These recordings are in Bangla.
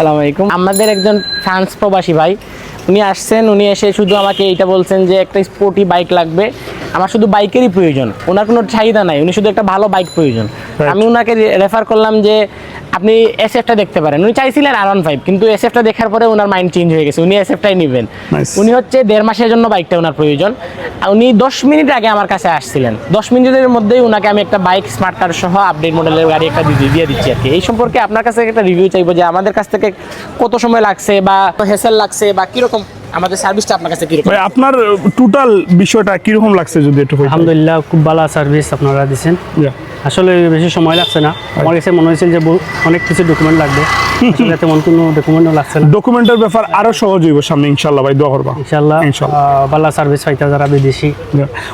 আসসালামু আলাইকুম। আমাদের একজন ফ্রান্স প্রবাসী ভাই, উনি আসছেন, উনি এসে শুধু আমাকে এইটা বলছেন যে একটা স্পোর্টি বাইক লাগবে, আমার শুধু বাইকেরই প্রয়োজন, ওনার কোনো চাহিদা নাই, উনি শুধু একটা ভালো বাইক প্রয়োজন। আমি ওনাকে রেফার করলাম যে আপনি এসএফটা দেখতে পারেন। উনি চাইছিলেন R15, কিন্তু এসএফটা দেখার পরে ওনার মাইন্ড চেঞ্জ হয়ে গেছে, উনি এসএফটাই নেবেন। উনি হচ্ছে 1.5 মাসের জন্য বাইকটা ওনার প্রয়োজন। উনি 10 মিনিট আগে আমার কাছে আসছিলেন, 10 মিনিটের মধ্যেই ওনাকে আমি একটা বাইক স্মার্ট কার সহ আপডেট মডেলের গাড়ি একটা দিয়ে দিচ্ছি আর কি। এই সম্পর্কে আপনার কাছে একটা রিভিউ চাইবো যে আমাদের কাছ থেকে কত সময় লাগছে বা হেসেল লাগছে বা কিরকম আমাদের সার্ভিসটা আপনার কাছে কিরকম। ভাই আপনার টোটাল বিষয়টা কিরকম লাগছে যদি একটু বলেন? আলহামদুলিল্লাহ, খুব ভালো সার্ভিস আপনারা দিচ্ছেন। আসলে বেশি সময় লাগছে না, আমার কাছে মনে হয়েছিল যে অনেক কিছু ডকুমেন্ট লাগবে, আসলে তেমন কোনো ডকুমেন্টও লাগছে না। ডকুমেন্টের ব্যাপার আরো সহজ হইব সামনে ইনশাআল্লাহ ভাই, দোয়া করবা ইনশাআল্লাহ। ভালো সার্ভিস পাইতে যারা বিদেশি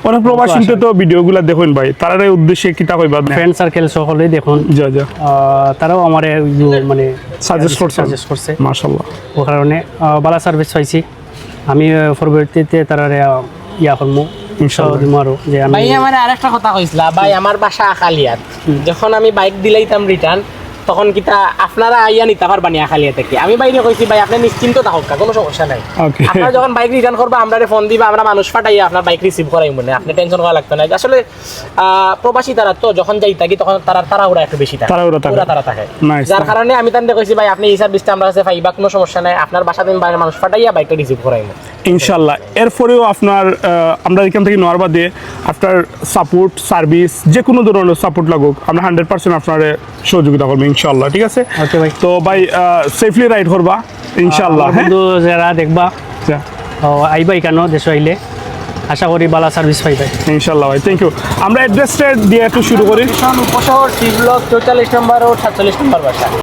অনেক প্রবাসীতে তো ভিডিওগুলো দেখুন ভাই, তারার উদ্দেশ্যে কিতা কইবা? ফ্রেন্ড সার্কেল সকলেই দেখুন, যা যা তারাও আমার মানে সাজেস্ট করছে মাশাআল্লাহ। ও কারণে ভালো সার্ভিস পাইছি। আমি পরবর্তীতে তারা ইয়া করবো ইনশাআল্লাহ। যে আমি ভাই আমার আরেকটা কথা কইছিলা ভাই, আমার বাসা আখালিয়াত, যখন আমি বাইক দিলাইতাম রিটার্ন তখন কিতা আপনারা আইয়া নিতে পারবানি আখালিয়া থেকে? আমি বাইরে কইছি ভাই আপনি নিশ্চিন্ত থাকুক, কোনো সমস্যা নাই। আপনারা যখন বাইক রিটার্ন করবা আমরা ফোন দিবা, আমরা মানুষ পাঠাইয়া আপনার বাইক রিসিভ করাই, মনে আপনি টেনশন করা লাগতো না। আসলে প্রবাসী তারা তো যখন যাই থাকি তখন তারা একটু বেশি থাকে, তারা থাকে, যার কারণে আমি তাদের কইছি ভাই আপনি এই সার্ভিসটা আমরা কাছে পাইবা, কোনো সমস্যা নাই, আপনার বাসাতে মানুষ পাঠাইয়া বাইকটা রিসিভ করাইবো ইনশাআল্লাহ। এরপরেও আপনার আমরা এখান থেকে নেওয়ার বাদে আপনার সাপোর্ট সার্ভিস যে কোনো ধরনের সাপোর্ট লাগুক, আমরা 100% আপনার সহযোগিতা করবো ইনশাআল্লাহ। ঠিক আছে ভাই। তো ভাই সেফলি রাইড করবা ইনশাআল্লাহ। বন্ধু যারা দেখবা আইবা এখানে দেশে আইলে আশা করি ভালো সার্ভিস পাইবে ইনশাআল্লাহ ভাই। Thank you. আমরা অ্যাড্রেসটা দিয়ে একটু শুরু করি। উপশহর সি ব্লক 44 নম্বর ও 47 নম্বর বাসা।